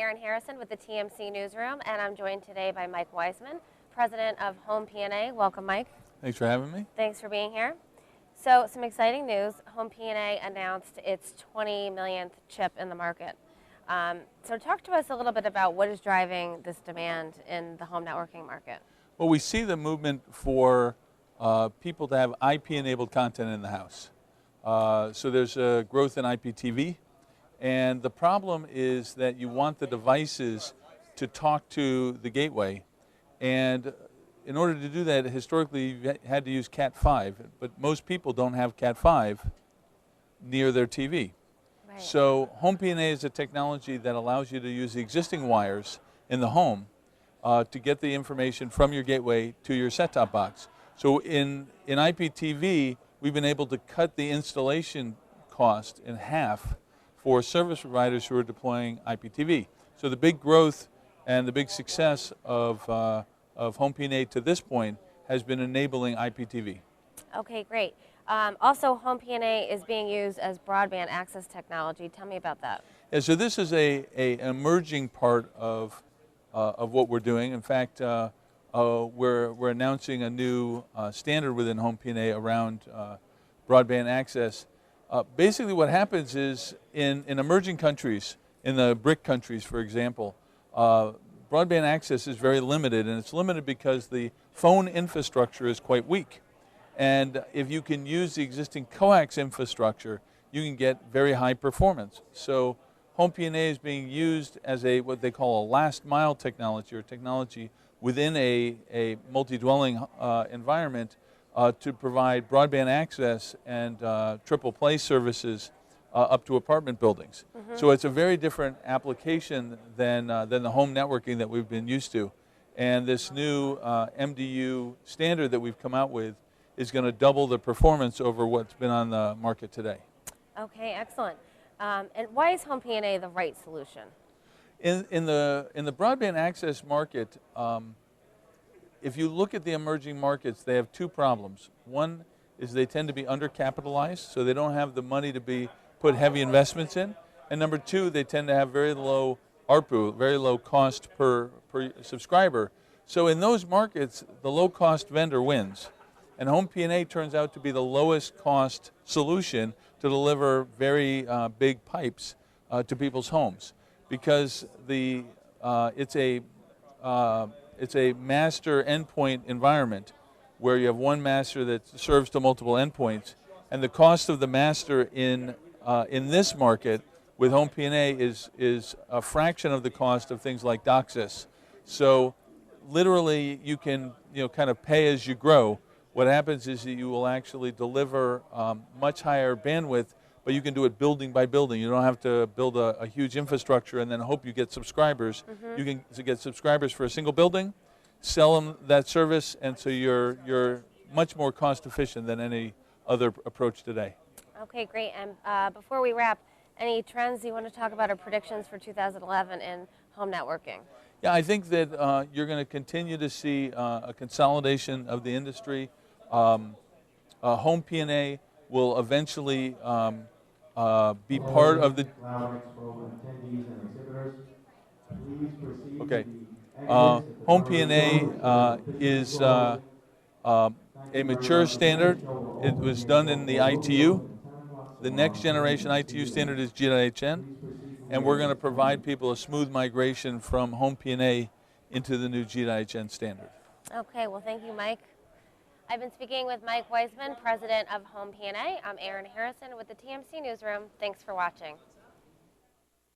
Erin with the TMC Newsroom, and I'm joined today by Mike Weissman, President of Home P&A. Welcome, Mike. Thanks for having me. Thanks for being here. So, some exciting news. Home P&A announced its 20 millionth chip in the market. So talk to us a little bit about what is driving this demand in the home networking market. Well, we see the movement for people to have IP-enabled content in the house. So there's a growth in IPTV. And the problem is that you want the devices to talk to the gateway. And in order to do that, historically, you had to use Cat5. But most people don't have Cat5 near their TV. Right. So Home P&A is a technology that allows you to use the existing wires in the home to get the information from your gateway to your set-top box. So in IPTV, we've been able to cut the installation cost in half for service providers who are deploying IPTV. So the big growth and the big success of Home P&A to this point has been enabling IPTV. Okay, great. Also, Home P&A is being used as broadband access technology. Tell me about that. Yeah, so this is an emerging part of what we're doing. In fact, we're announcing a new standard within Home P&A around broadband access. Basically what happens is in emerging countries, in the BRIC countries, for example, broadband access is very limited, and it's limited because the phone infrastructure is quite weak. And if you can use the existing coax infrastructure, you can get very high performance. So Home P&A is being used as what they call a last mile technology, or technology within a multi-dwelling environment to provide broadband access and triple play services up to apartment buildings. Mm-hmm. So it's a very different application than the home networking that we've been used to. And this new MDU standard that we've come out with is going to double the performance over what's been on the market today. Okay, excellent. And why is Home P&A the right solution? In the broadband access market, if you look at the emerging markets, they have two problems. One is they tend to be undercapitalized, so they don't have the money to put heavy investments in. And number two, they tend to have very low ARPU, very low cost per subscriber. So in those markets, the low-cost vendor wins. And Home P&A turns out to be the lowest cost solution to deliver very big pipes to people's homes, because it's a master endpoint environment where you have one master that serves to multiple endpoints, and the cost of the master in this market with Home P&A is a fraction of the cost of things like DOCSIS. So literally you can kind of pay as you grow. What happens is that you will actually deliver much higher bandwidth, but you can do it building by building. You don't have to build a huge infrastructure and then hope you get subscribers. Mm-hmm. You can get subscribers for a single building, sell them that service, and so you're much more cost efficient than any other approach today. Okay, great. And before we wrap, any trends you want to talk about or predictions for 2011 in home networking? Yeah, I think that you're going to continue to see a consolidation of the industry. Home P&A will eventually be part of the... Okay. Home P&A is a mature standard. It was done in the ITU. The next generation ITU standard is G.HN, and we're going to provide people a smooth migration from Home P&A into the new G.HN standard. Okay, well, thank you, Mike. I've been speaking with Mike Weissman, President of Home P&A. I'm Erin with the TMC Newsroom. Thanks for watching.